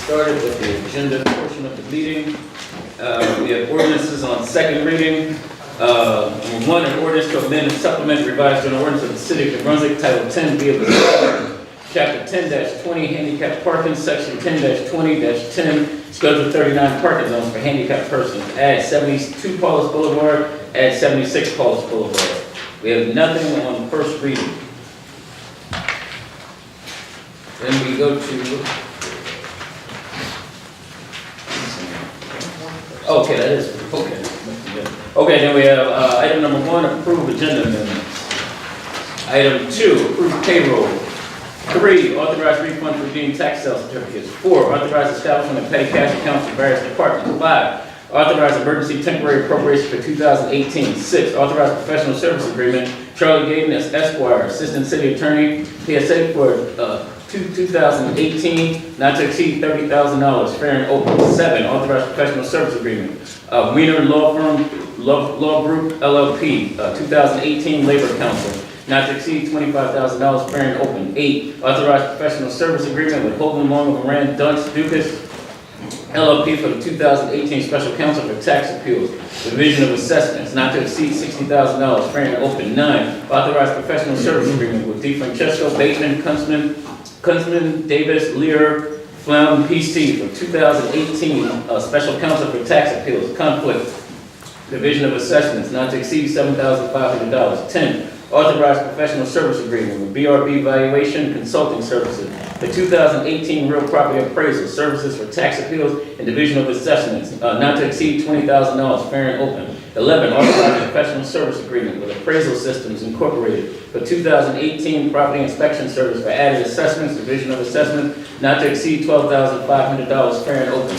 started with the agenda portion of the meeting. We have ordinances on second reading. Number one, an ordinance to amend and supplement revised general ordinance of the city of New Brunswick, Title 10, Vehicle Code, Chapter 10-20, Handicap Parking, Section 10-20-10, Schedule 39 parking zones for handicapped persons. Add 72 Paulus Boulevard, add 76 Paulus Boulevard. We have nothing on first reading. Then we go to, okay, that is, okay. Okay, then we have item number one, approve agenda amendments. Item two, approve payroll. 3, authorize refund for redeemed tax sale certificates. 4, authorize establishment of petty cash accounts for various departments. 5, authorize emergency temporary appropriation for 2018. 6, authorize professional service agreement. Charlie Gayden as Esquire, Assistant City Attorney, PSA for 2018, not to exceed $30,000, fair and open. 7, authorized professional service agreement. Wiener Law Firm, Law Group, LLP, 2018 Labor Council, not to exceed $25,000, fair and open. 8, authorized professional service agreement with Holden Long of Moran Dunce Dukas, LLP for the 2018 Special Counsel for Tax Appeals, Division of Assessments, not to exceed $60,000, fair and open. 9, authorized professional service agreement with DeFrancesco, Bateman, Kunzman, Davis, Lear, Flown, PC for 2018 Special Counsel for Tax Appeals, Conflict, Division of Assessments, not to exceed $7,500. 10, authorized professional service agreement with BRB Valuation Consulting Services for 2018 real property appraisal services for tax appeals and division of assessments, not to exceed $20,000, fair and open. 11, authorized professional service agreement with Appraisal Systems Incorporated for 2018 property inspection service for added assessments, division of assessments, not to exceed $12,500, fair and open.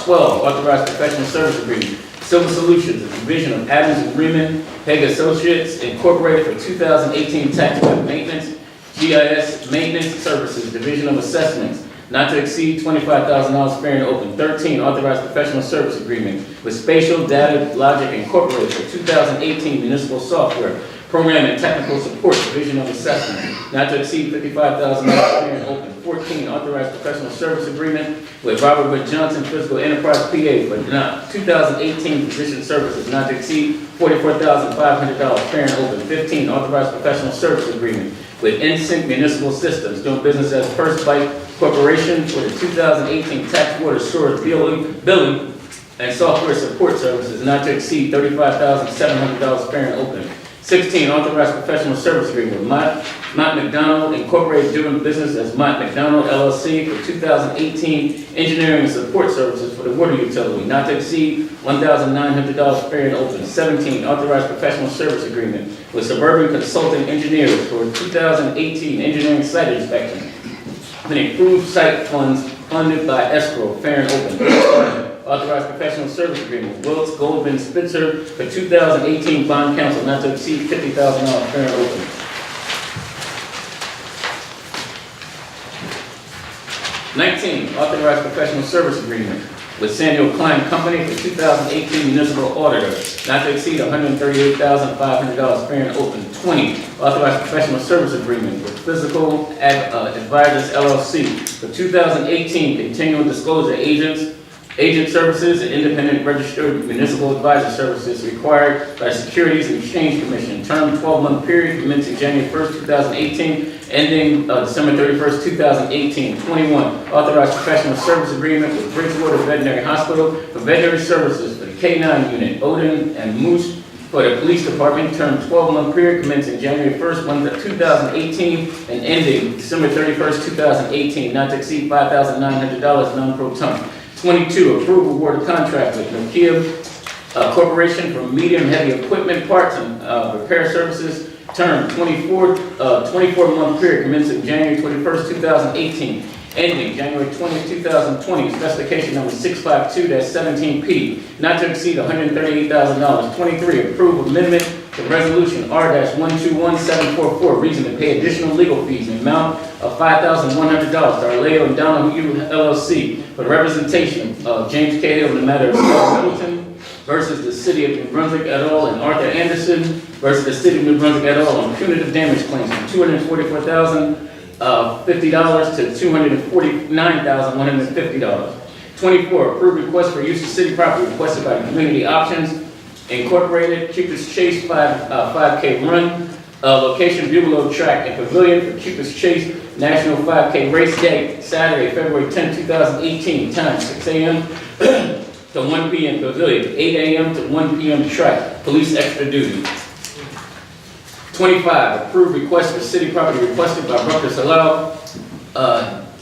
12, authorized professional service agreement. Civil Solutions, a division of Adams and Freeman, Peg Associates Incorporated for 2018 tax maintenance, GIS maintenance services, division of assessments, not to exceed $25,000, fair and open. 13, authorized professional service agreement with Spatial Data Logic Incorporated for 2018 municipal software, program and technical support, division of assessment, not to exceed $55,000, fair and open. 14, authorized professional service agreement with Robert Wood Johnson Physical Enterprise PA for 2018 physician services, not to exceed $44,500, fair and open. 15, authorized professional service agreement with NSYNC Municipal Systems, doing business as First Bite Corporation for the 2018 tax water storage billing and software support services, not to exceed $35,700, fair and open. 16, authorized professional service agreement with Mott McDonald Incorporated, doing business as Mott McDonald LLC for 2018 engineering and support services for the water utility, not to exceed $1,900, fair and open. 17, authorized professional service agreement with Suburban Consulting Engineers for 2018 engineering site inspection, with improved site funds funded by escrow, fair and open. Authorized professional service agreement with Willis Goldman Spitzer for 2018 bond counsel, not to exceed $50,000, fair and open. 19, authorized professional service agreement with Samuel Klein Company for 2018 municipal auditor, not to exceed $138,500, fair and open. 20, authorized professional service agreement with Physical Advisors LLC for 2018 continuing disclosure agent services and independent registered municipal advisor services required by the Securities and Exchange Commission. Term 12-month period commencing January 1st, 2018, ending December 31st, 2018. 21, authorized professional service agreement with Bridgewater Veterinary Hospital for veterinary services for the K9 unit, Odin and Moose for the police department. Term 12-month period commencing January 1st, 2018, and ending December 31st, 2018, not to exceed $5,900, non-pro ton. 22, approve award of contract with Nokia Corporation for medium heavy equipment parts and repair services. Term 24-month period commencing January 21st, 2018, ending January 20th, 2020. Specification number 652-17P, not to exceed $138,000. 23, approve amendment to resolution R-121744, reason to pay additional legal fees in amount of $5,100 to Arleo and Donahue LLC for the representation of James Cahill in the matter of Scott Middleton versus the City of New Brunswick et al. And Arthur Anderson versus the City of New Brunswick et al. On punitive damage claims for $244,000 $50 to $249,150. 24, approved request for use of city property requested by Community Options Incorporated, Cupid's Chase 5K Run, location Bugalo Track and Pavilion for Cupid's Chase National 5K Race Day, Saturday, February 10, 2018, time 6 a.m. to 1 p.m. Pavilion, 8 a.m. to 1 p.m. Track, police extra duty. 25, approved request for city property requested by Rutgers Halal,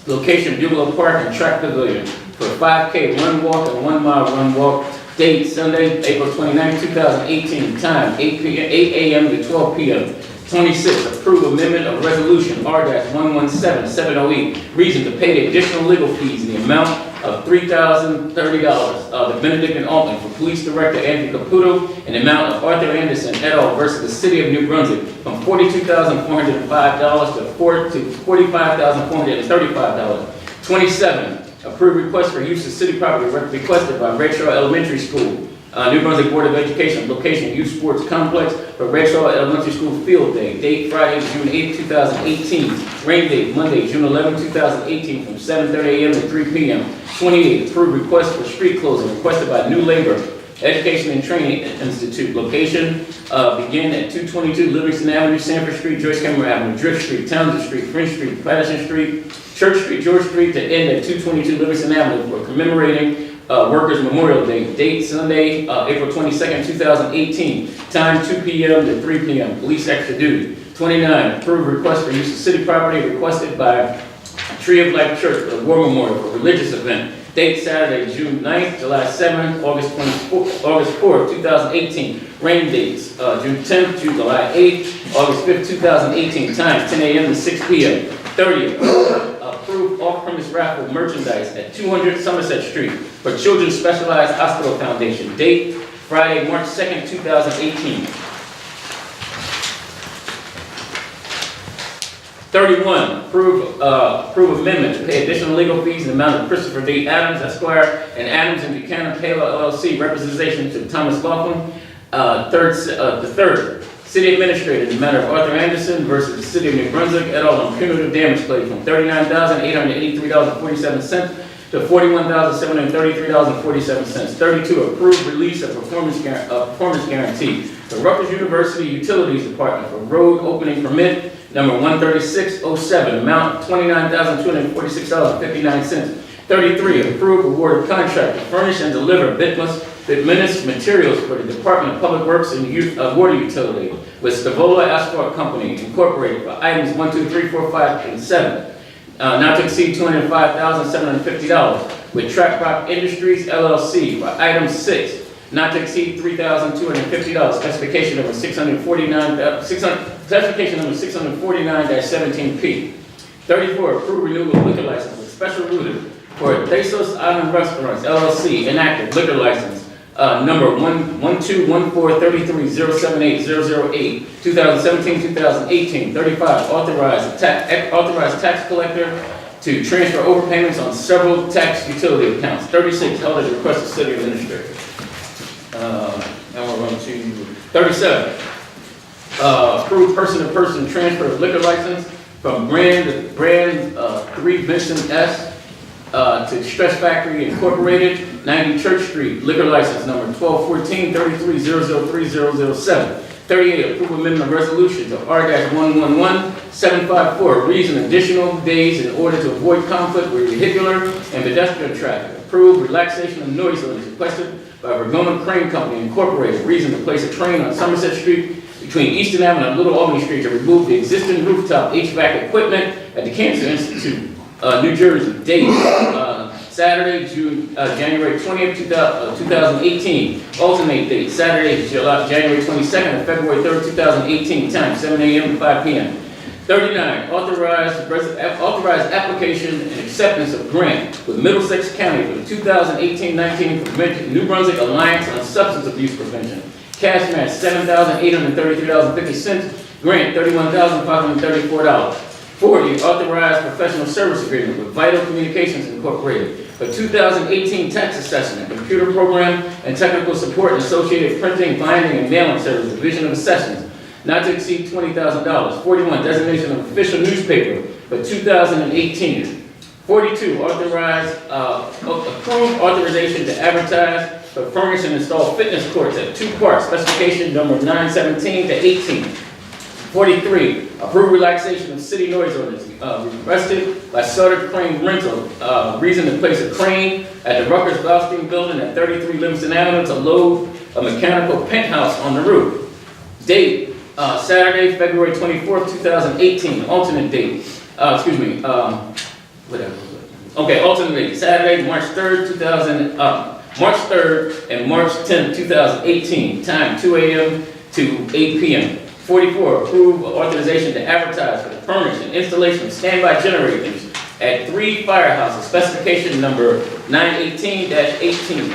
location Bugalo Park and Track Pavilion for 5K run walk and 1 mile run walk. Date Sunday, April 29, 2018. Time 8 a.m. to 12 p.m. 26, approve amendment of resolution R-117708. Reason to pay the additional legal fees in the amount of $3,030. The Benedict Altman for Police Director Anthony Caputo and the amount of Arthur Anderson et al. Versus the City of New Brunswick from $42,405 to $45,435. 27, approved request for use of city property requested by Red Shaw Elementary School. New Brunswick Board of Education, location Youth Sports Complex for Red Shaw Elementary School Field Day. Date Friday, June 8, 2018. Rain date Monday, June 11, 2018 from 7:30 a.m. to 3 p.m. 28, approved request for street closing requested by New Labor Education and Training Institute. Location begin at 222 Livingston Avenue, Sanford Street, Joyce Cameron Avenue, Drift Street, Townsend Street, French Street, Patterson Street, Church Street, George Street to end at 222 Livingston Avenue for commemorating Workers' Memorial Day. Date Sunday, April 22nd, 2018. Time 2 p.m. to 3 p.m. Police extra duty. 29, approved request for use of city property requested by Tree of Life Church for the War Memorial for religious event. Date Saturday, June 9th, July 7th, August 4th, 2018. Rain dates, June 10th, July 8th, August 5th, 2018. Time 10 a.m. to 6 p.m. 30, approved off-premise raffle merchandise at 200 Somerset Street for Children's Specialized Hospital Foundation. Date Friday, March 2nd, 2018. 31, approve amendment to pay additional legal fees in the amount of Christopher D. Adams, Esquire, and Adams and Buchanan Taylor LLC representation to Thomas Laughlin. The third, City Administrator in the matter of Arthur Anderson versus the City of New Brunswick et al. On punitive damage claim from $39,883.47 to $41,733.47. 32, approved release of performance guarantee. The Rutgers University Utilities Department for road opening permit number 13607, amount $29,246.59. 33, approved award of contract to furnish and deliver bituminous materials for the Department of Public Works and Water Utility with Stavola Asphalt Company Incorporated for items 1, 2, 3, 4, 5, and 7. Not to exceed $205,750 with Track Rock Industries LLC for item 6. Not to exceed $3,250. Specification number 649-17P. 34, approved renewal of liquor license with special routing for Thesos Island Restaurants LLC, inactive liquor license number 1214330780008, 2017-2018. 35, authorized tax collector to transfer overpayments on several tax utility accounts. 36, held at the request of city administrator. Now we're on to 37. Approved person-to-person transfer of liquor license from brand 3 Vincent S. To Stress Factory Incorporated, 90 Church Street, liquor license number 1214-33003007. 38, approve amendment resolution to R-111754, reason additional days in order to avoid conflict with vehicular and pedestrian traffic. Approve relaxation of noise limits requested by Vergona Crane Company Incorporated, reason to place a crane on Somerset Street between Eastern Avenue and Little Albany Street to remove the existing rooftop HVAC equipment at the Cancer Institute, New Jersey. Date, Saturday, January 20th, 2018. Alternate date, Saturday, January 22nd and February 3rd, 2018. Time, 7 a.m. to 5 p.m. 39, authorized application and acceptance of grant with Middlesex County for the 2018-19 New Brunswick Alliance on Substance Abuse Prevention. Cash match, $7,833.50. Grant, $31,534. 40, authorized professional service agreement with Vital Communications Incorporated for 2018 tax assessment, computer program, and technical support and associated printing, binding, and mailing service, division of assessments. not to exceed $20,000. 41, designation of official newspaper for 2018. 42, approve authorization to advertise for furnish and install fitness courts at 2 parks, specification number 917 to 18. 43, approve relaxation of city noise ordinance, requested by Sutter Crane Rental. Reason to place a crane at the Rutgers Goldstein Building at 33 Livingston Avenue to load a mechanical penthouse on the roof. Date, Saturday, February 24th, 2018. Alternate date, whatever. Okay, alternate date, Saturday, March 3rd, March 3rd and March 10th, 2018. Time, 2 a.m. to 8 p.m. 44, approve authorization to advertise for the furnish and installation of standby generators at 3 firehouses, specification number 918-18.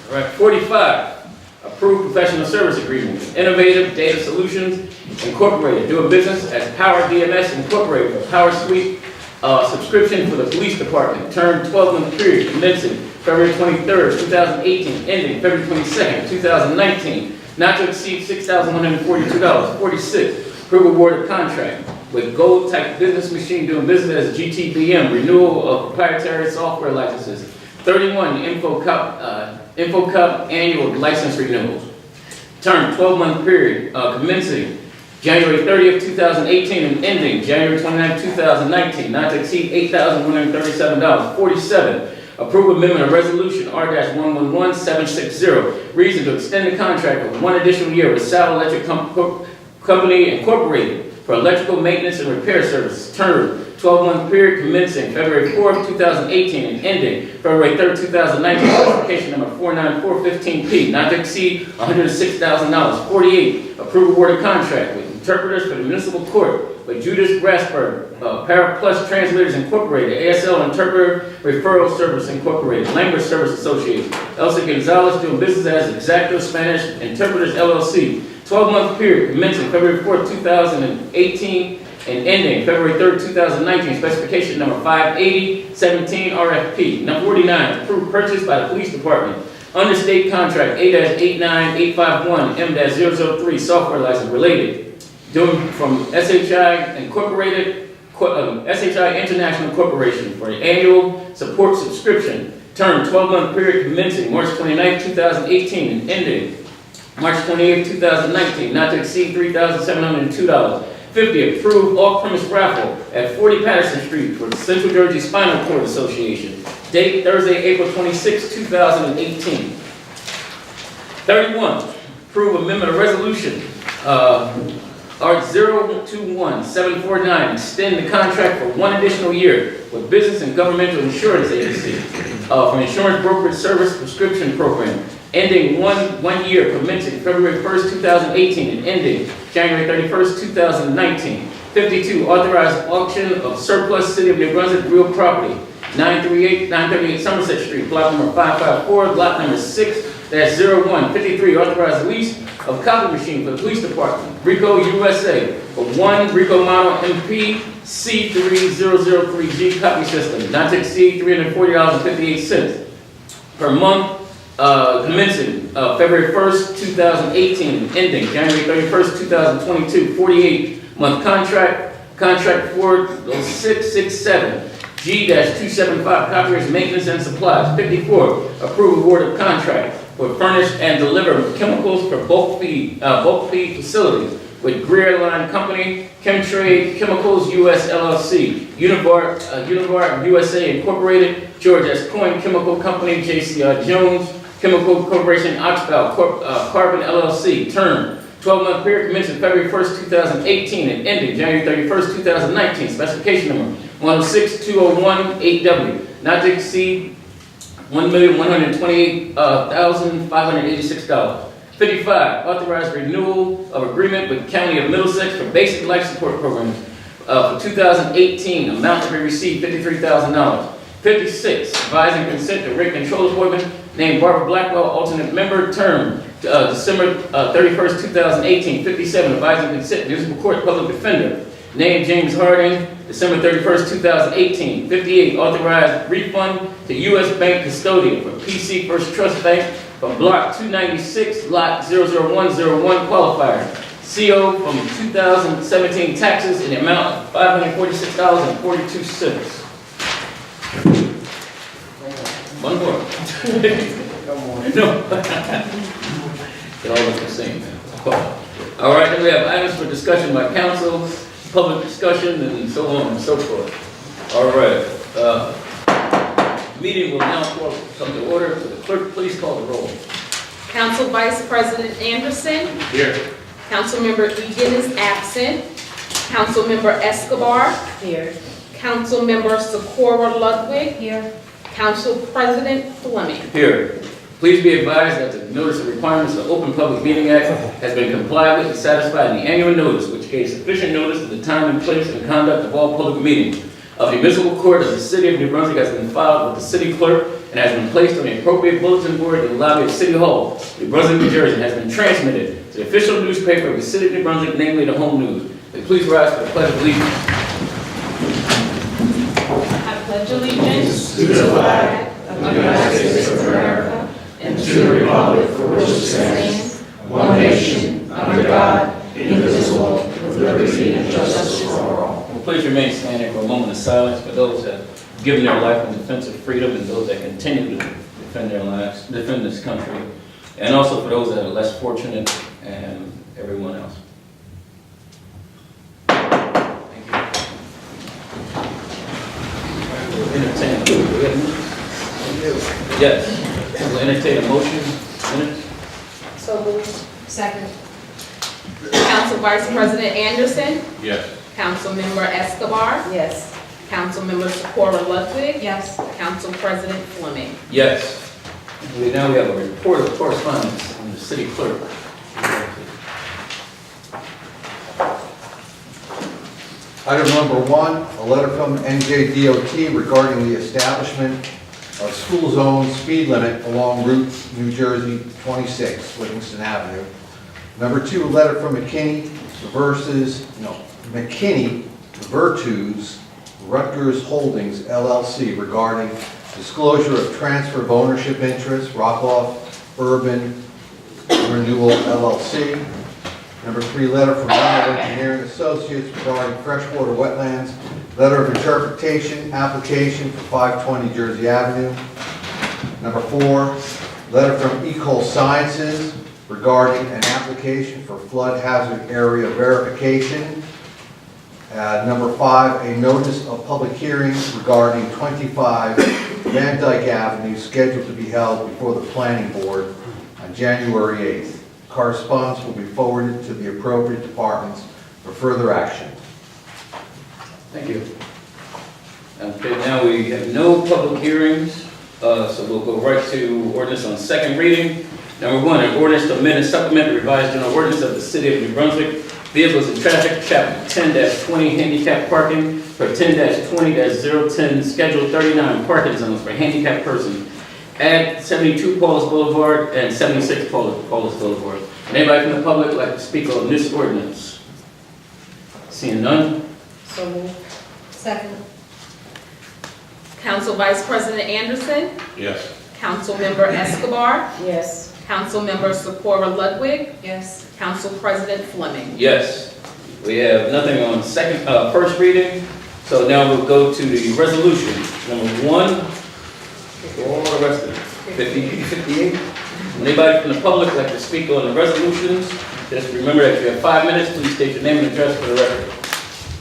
All right, 45, approve professional service agreement with Innovative Data Solutions Incorporated, doing business as Power DMS Incorporated for Power Suite subscription for the police department. Term 12-month period commencing February 23rd, 2018, ending February 22nd, 2019, not to exceed $6,142. 46, approve award of contract with Gold Tech Business Machine doing business as GTBM, renewal of proprietary software licenses. 31, InfoCup annual license renewals. Term 12-month period commencing January 30th, 2018 and ending January 29th, 2019, not to exceed $8,137. 47, approve amendment of resolution R-111760, reason to extend the contract of 1 additional year with South Electric Company Incorporated for electrical maintenance and repair services. Term 12-month period commencing February 4th, 2018 and ending February 3rd, 2019, specification number 49415P, not to exceed $106,000. 48, approve award of contract with interpreters for the municipal court with Judas Grasberg, Paraplus Translators Incorporated, ASL Interpreter Referral Service Incorporated, Language Service Association, Elsa Gonzalez doing business as Exacto Spanish Interpreters LLC. 12-month period commencing February 4th, 2018 and ending February 3rd, 2019, specification number 58017 RFP. Number 49, approved purchase by the police department under state contract A-89851M-003 software license related doing from SHI Incorporated, SHI International Corporation for an annual support subscription. Term 12-month period commencing March 29th, 2018 and ending March 28th, 2019, not to exceed $3,702. 50, approve off-premise raffle at 40 Patterson Street for the Central Jersey Spinal Cord Association. Date Thursday, April 26, 2018. 31, approve amendment of resolution R-021749, extend the contract for 1 additional year with Business and Governmental Insurance Agency for insurance brokerage service prescription program, ending one year commencing February 1st, 2018 and ending January 31st, 2019. 52, authorized auction of surplus City of New Brunswick real property, 938 Somerset Street, block number 554, lot number 6-01. 53, authorized lease of copy machine for the police department, Rico USA, for 1 Rico model MP C3003G copy system, not to exceed $340.58 per month, commencing February 1st, 2018, and ending January 31st, 2022. 48-month contract 4667 G-275 copiers, maintenance and supplies. 54, approve award of contract for furnish and deliver chemicals for bulk feed facilities with Greer Line Company, Chemtrade Chemicals US LLC, Univar USA Incorporated, George S. Coyne Chemical Company, JCR Jones Chemical Corporation, Oxbow Carbon LLC. Term 12-month period commencing February 1st, 2018 and ending January 31st, 2019. Specification number 106201-8W, not to exceed $1,128,586. 55, authorized renewal of agreement with County of Middlesex for basic life support programs for 2018, amount to be received $53,000. 56, advising consent to rate control appointment, named Barbara Blackwell, alternate member, term December 31st, 2018. 57, advising consent municipal court public defender, named James Harding, December 31st, 2018. 58, authorized refund to U.S. Bank custodian for PC First Trust Bank from Block 296, Lot 00101 qualifier. CO from 2017 taxes in the amount of $546.42. One more. No. They all look the same, man. All right, then we have items for discussion by council, public discussion, and so on and so forth. All right. Meeting will now come to order. Will the clerk please call the roll? Council Vice President Anderson. Here. Councilmember Egan is absent. Councilmember Escobar. Here. Councilmember Socorro Ludwig. Here. Council President Fleming. Here. Please be advised that the notice of requirements of the Open Public Meeting Act has been complied with and satisfied in the annual notice, which gave sufficient notice of the time and place and conduct of all public meetings of the municipal court of the city of New Brunswick has been filed with the city clerk and has been placed on the appropriate bulletin board in the lobby of City Hall, New Brunswick, New Jersey, and has been transmitted to the official newspaper of the city of New Brunswick, namely the Home News. Please rise for the Pledge of Allegiance. I pledge allegiance to the flag of the United States of America and to the republic for which it stands, one nation, under God, indivisible, with liberty and justice for all. Well, please remain standing for a moment of silence for those that have given their life in defense of freedom and those that continue to defend their lives, defend this country, and also for those that are less fortunate and everyone else. Thank you. Yes. We'll entertain a motion. Minutes? So moved. Second. Council Vice President Anderson. Yes. Councilmember Escobar. Yes. Councilmember Socorro Ludwig. Yes. Council President Fleming. Yes. Now we have a report of correspondence from the city clerk. Item number 1, a letter from NJDOT regarding the establishment of school zone speed limit along Route New Jersey 26, Livingston Avenue. Number 2, a letter from McKinney Virtus Rutgers Holdings LLC regarding disclosure of transfer of ownership interest, Rockoff Urban Renewal LLC. Number 3, letter from Brunswick Engineering Associates regarding freshwater wetlands, letter of interpretation, application for 520 Jersey Avenue. Number 4, letter from Ecol Sciences regarding an application for flood hazard area verification. Number 5, a notice of public hearing regarding 25 Van Dyke Avenue scheduled to be held before the planning board on January 8th. Correspondence will be forwarded to the appropriate departments for further action. Thank you. Okay, now we have no public hearings, so we'll go right to ordinance on second reading. Number 1, an ordinance to amend and supplement the revised general ordinance of the city of New Brunswick, vehicles and traffic, chapter 10-20, handicap parking, for 10-20-010, schedule 39, parking zones for handicapped persons. Add 72 Paulus Boulevard and 76 Paulus Boulevard. Anybody from the public like to speak on this ordinance? Seeing none? So moved. Second. Council Vice President Anderson. Yes. Councilmember Escobar. Yes. Councilmember Socorro Ludwig. Yes. Council President Fleming. Yes. We have nothing on first reading, so now we'll go to the resolution. Number 1, all the rest of it, 50, 58. Anybody from the public like to speak on the resolutions? Just remember that you have 5 minutes. Please state your name and address for the record.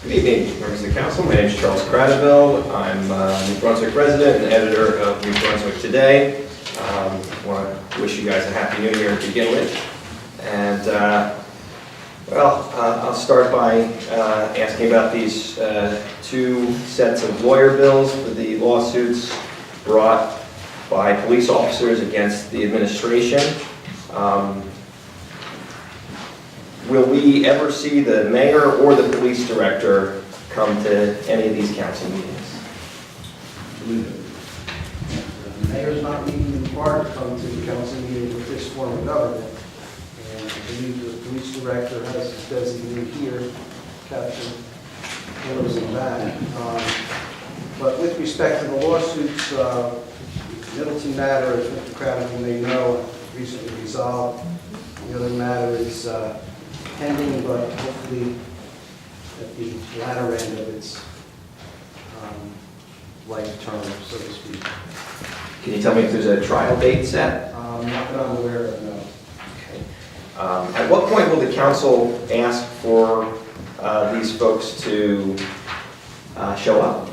Good evening, members of the council. My name is Charles Cradaville. I'm a New Brunswick resident and editor of New Brunswick Today. I want to wish you guys a happy new year to begin with. And, I'll start by asking about these 2 sets of lawyer bills for the lawsuits brought by police officers against the administration. Will we ever see the mayor or the police director come to any of these council meetings? The mayor's not legally required to come to the council meeting with this form of government. And I believe the police director has his designee here, Captain Willows in the back. But with respect to the lawsuits, Middleton matter, as Mr. Cradible may know, recently resolved. The other matter is pending, but hopefully at the latter end of its life term, so to speak. Can you tell me if there's a trial date set? Not that I'm aware of, no. Okay. At what point will the council ask for these folks to show up?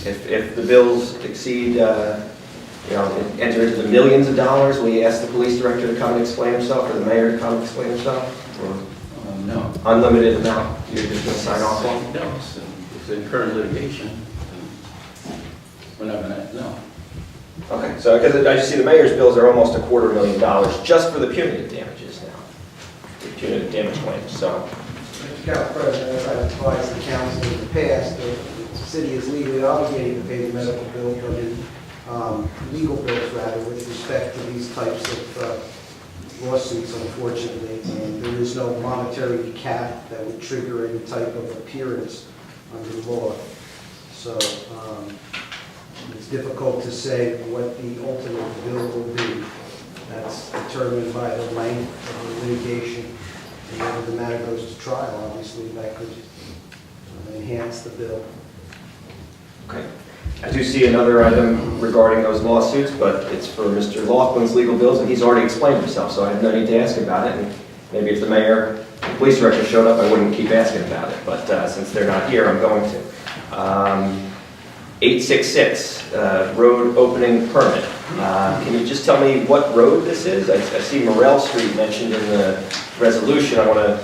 If the bills exceed, enter into the millions of dollars, will you ask the police director to come and explain himself, or the mayor to come and explain himself? Or No. unlimited amount, you're just going to sign off on? No, it's in current litigation. We're not gonna, no. Okay, so because I see the mayor's bills are almost $250,000 just for the punitive damages now, the punitive damage claims, so. Mr. Council President, as I've advised the council in the past, the city is legally obligated to pay the medical bills, legal bills rather, with respect to these types of lawsuits, unfortunately, and there is no monetary cap that would trigger any type of appearance under the law. So it's difficult to say what the ultimate bill will be. That's determined by the length of the litigation, and whether the matter goes to trial. Obviously, that could enhance the bill. Okay. I do see another item regarding those lawsuits, but it's for Mr. Laughlin's legal bills, and he's already explained himself, so I have no need to ask about it. And maybe if the mayor and police director showed up, I wouldn't keep asking about it, but since they're not here, I'm going to. 866, road opening permit. Can you just tell me what road this is? I see Morrell Street mentioned in the resolution. I want to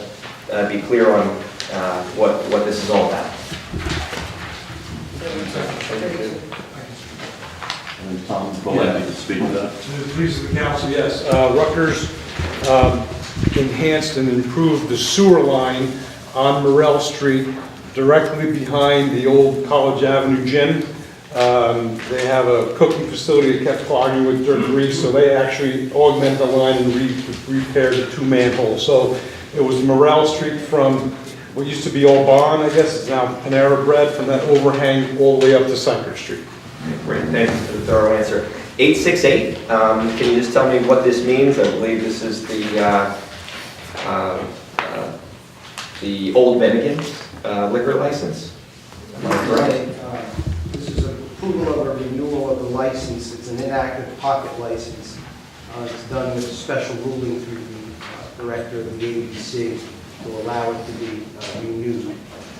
be clear on what this is all about. And Tom, go ahead and speak to that. To the pleas of the council, yes. Rutgers enhanced and improved the sewer line on Morrell Street directly behind the old College Avenue gym. They have a cooking facility that kept clogging with dirt and grease, so they actually augmented the line and repaired the two manholes. So it was Morrell Street from what used to be Old Barn, I guess, is now Panera Bread, from that overhang all the way up to Cypress Street. Great, thank you for the thorough answer. 868, can you just tell me what this means? I believe this is the Old Bennigan's liquor license. Am I correct? This is approval of a renewal of the license. It's an inactive pocket license. It's done with a special ruling through the director of the ABC to allow it to be renewed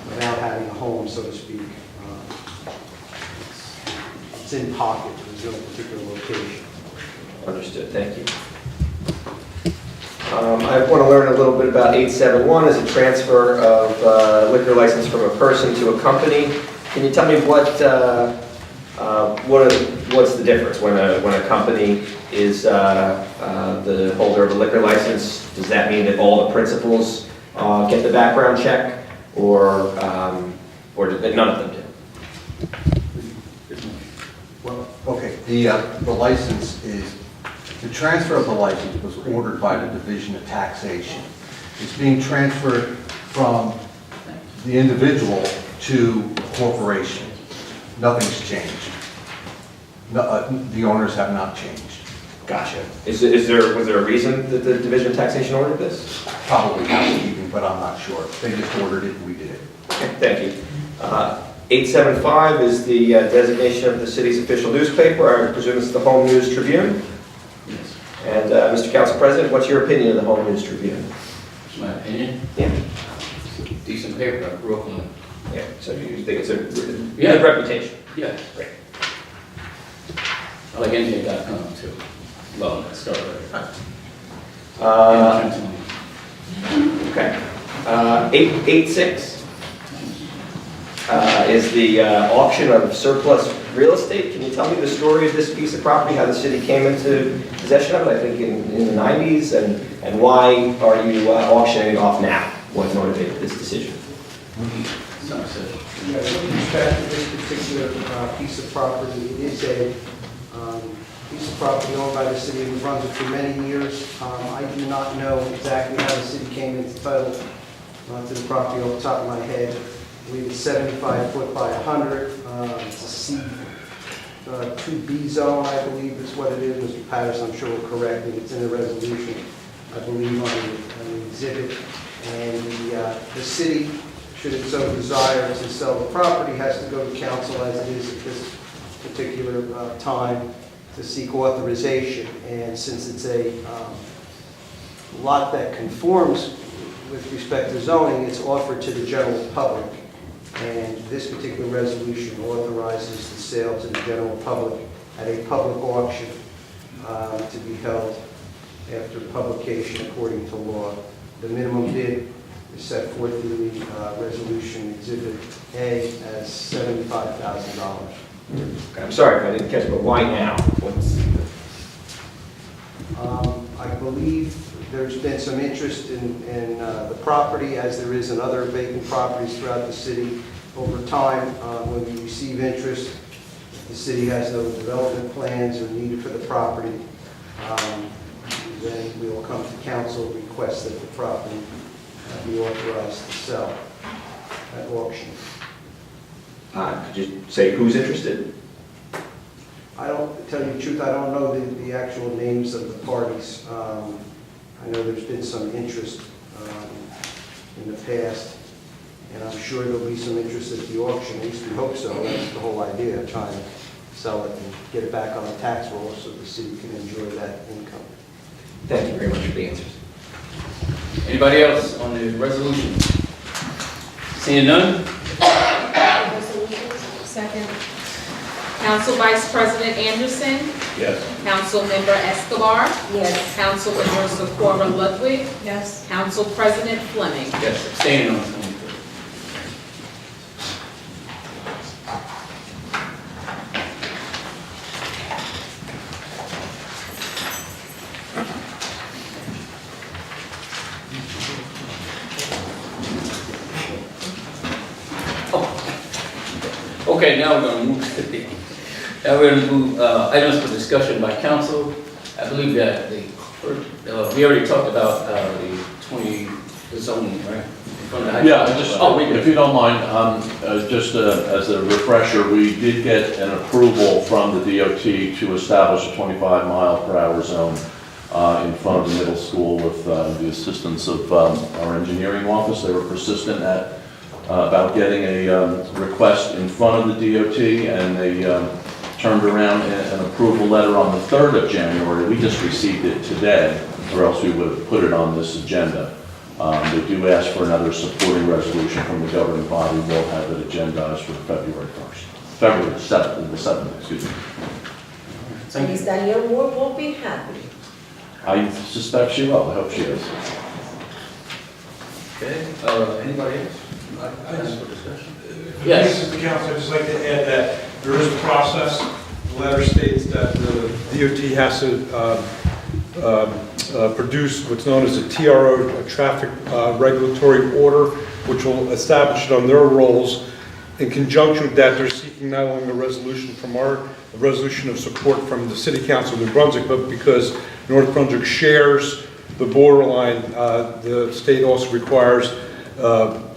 without having a home, so to speak. It's in pocket. There's no particular location. Understood, thank you. I want to learn a little bit about 871 as a transfer of liquor license from a person to a company. Can you tell me what's the difference when a company is the holder of a liquor license? Does that mean that all the principals get the background check, or that none of them do? Well, okay, the license is, the transfer of the license was ordered by the Division of Taxation. It's being transferred from the individual to a corporation. Nothing's changed. No, the owners have not changed. Gotcha. Was there a reason that the Division of Taxation ordered this? Probably housekeeping, but I'm not sure. They just ordered it and we did it. Okay, thank you. 875 is the designation of the city's official newspaper. I presume it's the Home News Tribune. Yes. And Mr. Council President, what's your opinion of the Home News Tribune? It's my opinion. Yeah. It's a decent paper. I grew up on it. Yeah. So you think it's a Yeah. good reputation? Yeah. Great. I like NJ.com too. Well, let's start there. Okay. 886 is the auction of surplus real estate. Can you tell me the story of this piece of property, how the city came into possession of it, I think in the 90s, and why are you auctioning it off now? What motivated this decision? With respect to this particular piece of property, it is a piece of property owned by the city of New Brunswick for many years. I do not know exactly how the city came into title to the property off the top of my head. I believe it's 75 foot by 100. It's a C 2B zone, I believe is what it is. Mr. Patterson, I'm sure will correct me. It's in the resolution, I believe, on the exhibit. And the city, should it so desire to sell the property, has to go to council as it is at this particular time to seek authorization. And since it's a lot that conforms with respect to zoning, it's offered to the general public. And this particular resolution authorizes the sale to the general public at a public auction to be held after publication according to law. The minimum bid is set forth in the resolution Exhibit A as $75,000. I'm sorry if I didn't catch, but why now? I believe there's been some interest in the property, as there is in other vacant properties throughout the city. Over time, when we receive interest, if the city has no development plans or need for the property, then we will come to council, request that the property be authorized to sell at auction. Could you say who's interested? I don't, to tell you the truth, I don't know the actual names of the parties. I know there's been some interest in the past, and I'm sure there'll be some interest at the auction. At least we hope so. That's the whole idea, trying to sell it and get it back on the tax roll so the city can enjoy that income. Thank you very much for the answers. Anybody else on the resolution? Seeing none? Second. Council Vice President Anderson, Yes. Councilmember Escobar, Yes. Councilmember Socorro Ludwig, Yes. Council President Fleming. Yes, abstaining on 23. Okay, now we're going to move items for discussion by council. I believe that we already talked about the zoning, right? Yeah, if if you don't mind, just as a refresher, we did get an approval from the DOT to establish a 25-mile-per-hour zone in front of the middle school with the assistance of our engineering office. They were persistent about getting a request in front of the DOT, and they turned around an approval letter on the 3rd of January. We just received it today, or else we would have put it on this agenda. They do ask for another supporting resolution from the governing body. We'll have it agendized for February 7th, excuse me. Miss Danielle Moore won't be happy. I suspect she will. I hope she is. Okay, anybody else? Items for discussion? Yes. Mr. Council, I'd just like to add that there is a process. The letter states that the DOT has to produce what's known as a TRO, a traffic regulatory order, which will establish it on their rolls. In conjunction with that, they're seeking not only a resolution from a resolution of support from the City Council of New Brunswick, but because North Brunswick shares the borderline, the state also requires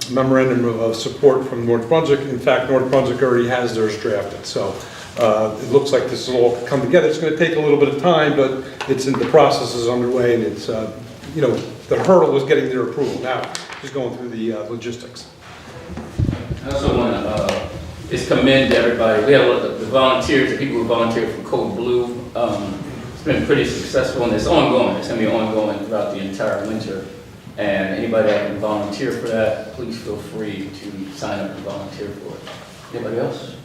memorandum of support from North Brunswick. In fact, North Brunswick already has theirs drafted. So it looks like this will all come together. It's going to take a little bit of time, but the process is underway, and it's, the hurdle was getting their approval. Now, just going through the logistics. I also want to just commend everybody. We have a lot of the volunteers, the people who volunteered from Code Blue. It's been pretty successful, and it's ongoing. It's going to be ongoing throughout the entire winter. And anybody that can volunteer for that, please feel free to sign up and volunteer for it. Anybody else?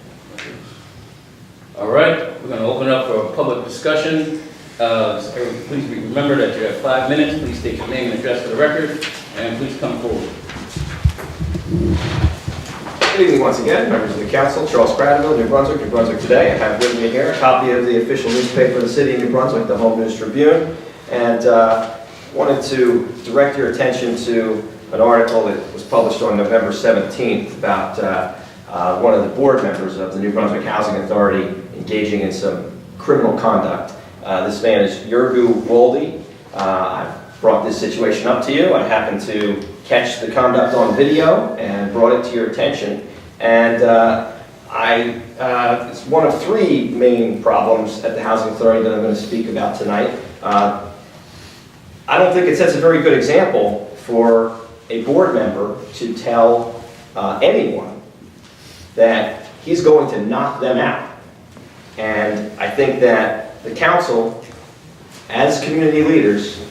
All right, we're going to open up for a public discussion. Please remember that you have 5 minutes. Please state your name and address for the record, and please come forward. Good evening once again, members of the council. Charles Cradaville, New Brunswick, New Brunswick Today. I have with me here a copy of the official newspaper of the city of New Brunswick, the Home News Tribune, and wanted to direct your attention to an article that was published on November 17th about one of the board members of the New Brunswick Housing Authority engaging in some criminal conduct. This man is Jurgu Wolde. I brought this situation up to you. I happened to catch the conduct on video and brought it to your attention. And It's one of three main problems at the Housing Authority that I'm going to speak about tonight. I don't think it sets a very good example for a board member to tell anyone that he's going to knock them out. And I think that the council, as community leaders,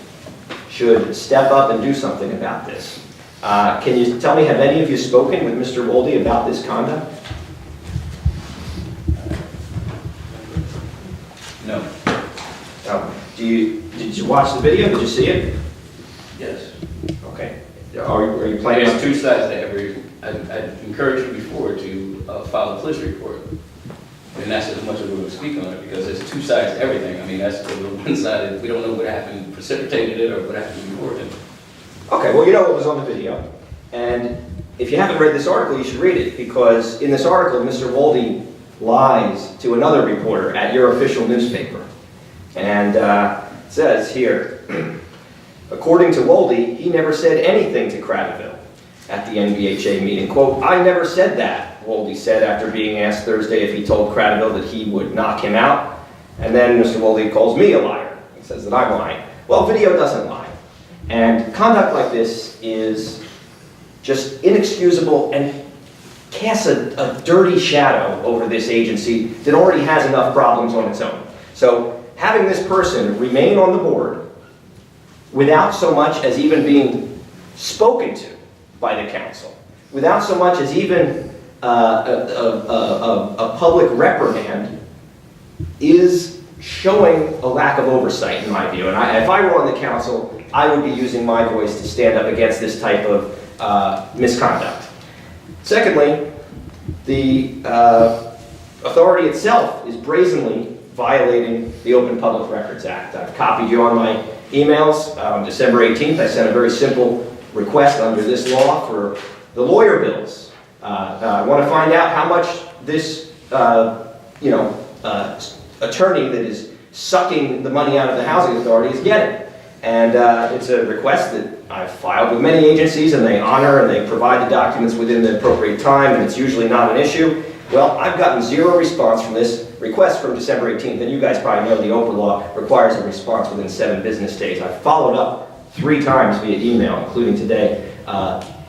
should step up and do something about this. Can you tell me, have any of you spoken with Mr. Wolde about this conduct? No. Did you watch the video? Did you see it? Yes. Okay. Are you planning on... There's two sides to every, I encouraged you before to file a police report. And that's as much as we're going to speak on it, because there's two sides to everything. I mean, that's the one side, we don't know what happened, precipitated it, or what happened before it. Okay, well, you know what was on the video. And if you haven't read this article, you should read it, because in this article, Mr. Wolde lies to another reporter at your official newspaper. And it says here, according to Wolde, he never said anything to Cradaville at the NBHA meeting. Quote, "I never said that," Wolde said after being asked Thursday if he told Cradaville that he would knock him out. And then Mr. Wolde calls me a liar. He says that I'm lying. Well, video doesn't lie. And conduct like this is just inexcusable and casts a dirty shadow over this agency that already has enough problems on its own. So having this person remain on the board without so much as even being spoken to by the council, without so much as even a public reprimand, is showing a lack of oversight in my view. And if I were on the council, I would be using my voice to stand up against this type of misconduct. Secondly, the authority itself is brazenly violating the Open Public Records Act. I've copied you on my emails. On December 18th, I sent a very simple request under this law for the lawyer bills. I want to find out how much this attorney that is sucking the money out of the Housing Authority is getting. And it's a request that I've filed with many agencies, and they honor and they provide the documents within the appropriate time, and it's usually not an issue. Well, I've gotten zero response from this request from December 18th, and you guys probably know the Oprah law requires a response within 7 business days. I've followed up 3 times via email, including today.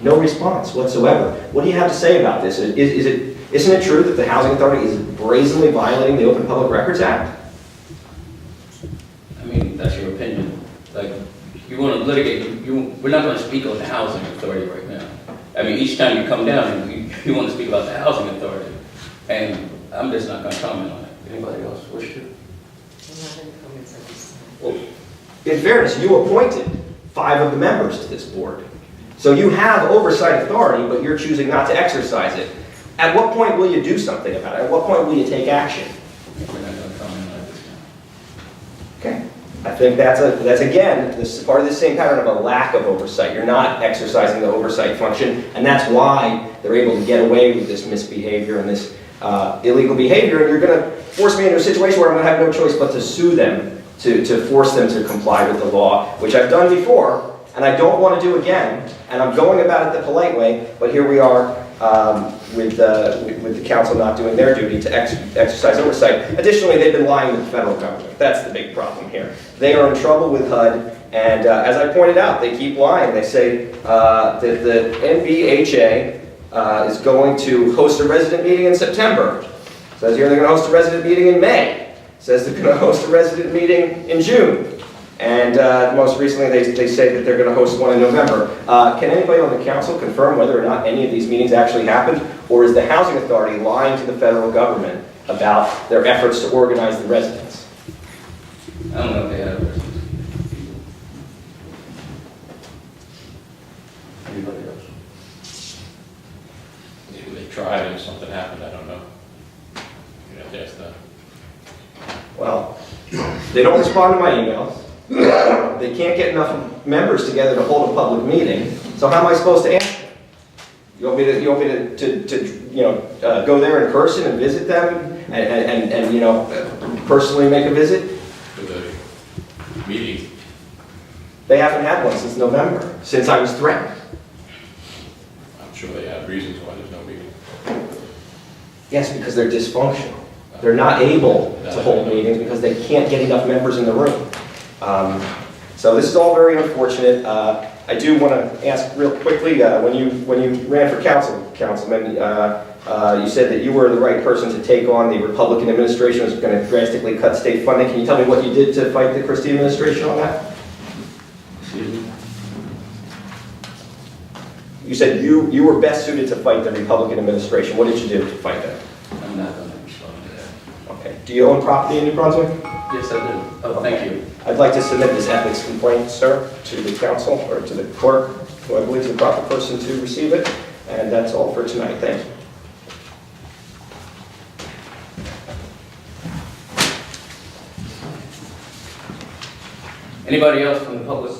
No response whatsoever. What do you have to say about this? Isn't it true that the Housing Authority is brazenly violating the Open Public Records Act? I mean, that's your opinion. Like, you want to litigate, we're not going to speak on the Housing Authority right now. I mean, each time you come down, you want to speak about the Housing Authority. And I'm just not going to comment on it. Anybody else wish to? Well, in fairness, you appointed 5 of the members to this board. So you have oversight authority, but you're choosing not to exercise it. At what point will you do something about it? At what point will you take action? We're not going to comment on it this time. Okay. I think that's again, this is part of the same pattern of a lack of oversight. You're not exercising the oversight function, and that's why they're able to get away with this misbehavior and this illegal behavior, and you're going to force me into a situation where I'm going to have no choice but to sue them, to force them to comply with the law, which I've done before, and I don't want to do again, and I'm going about it the polite way, but here we are with the council not doing their duty to exercise oversight. Additionally, they've been lying to the federal government. That's the big problem here. They are in trouble with HUD, and as I pointed out, they keep lying. They say that the NBHA is going to host a resident meeting in September. It says here they're going to host a resident meeting in May. It says they're going to host a resident meeting in June. And most recently, they say that they're going to host one in November. Can anybody on the council confirm whether or not any of these meetings actually happened? Or is the Housing Authority lying to the federal government about their efforts to organize the residents? I don't know if they have residents. Anybody else? Maybe they tried and something happened, I don't know. You'd have to ask them. Well, they don't respond to my emails. They can't get enough members together to hold a public meeting. So how am I supposed to ask them? You want me to go there in person and visit them and personally make a visit? For the meeting. They haven't had one since November, since I was threatened. I'm sure they have reasons why there's no meeting. Yes, because they're dysfunctional. They're not able to hold meetings because they can't get enough members in the room. So this is all very unfortunate. I do want to ask real quickly, when you ran for councilman, you said that you were the right person to take on. The Republican administration was going to drastically cut state funding. Can you tell me what you did to fight the Christie administration on that? Excuse me? You said you were best suited to fight the Republican administration. What did you do to fight that? I'm not going to respond to that. Okay. Do you own property in New Brunswick? Yes, I do. Oh, thank you. I'd like to submit this ethics complaint, sir, to the council or to the clerk, who I believe is the proper person to receive it. And that's all for tonight. Thank you. Anybody else from the public?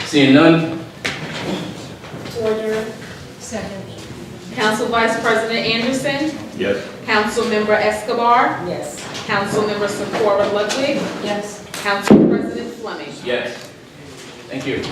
Seeing none? Order. Second. Council Vice President Anderson, Yes. Councilmember Escobar, Yes. Councilmember Socorro Ludwig, Yes. Council President Fleming. Yes. Thank you.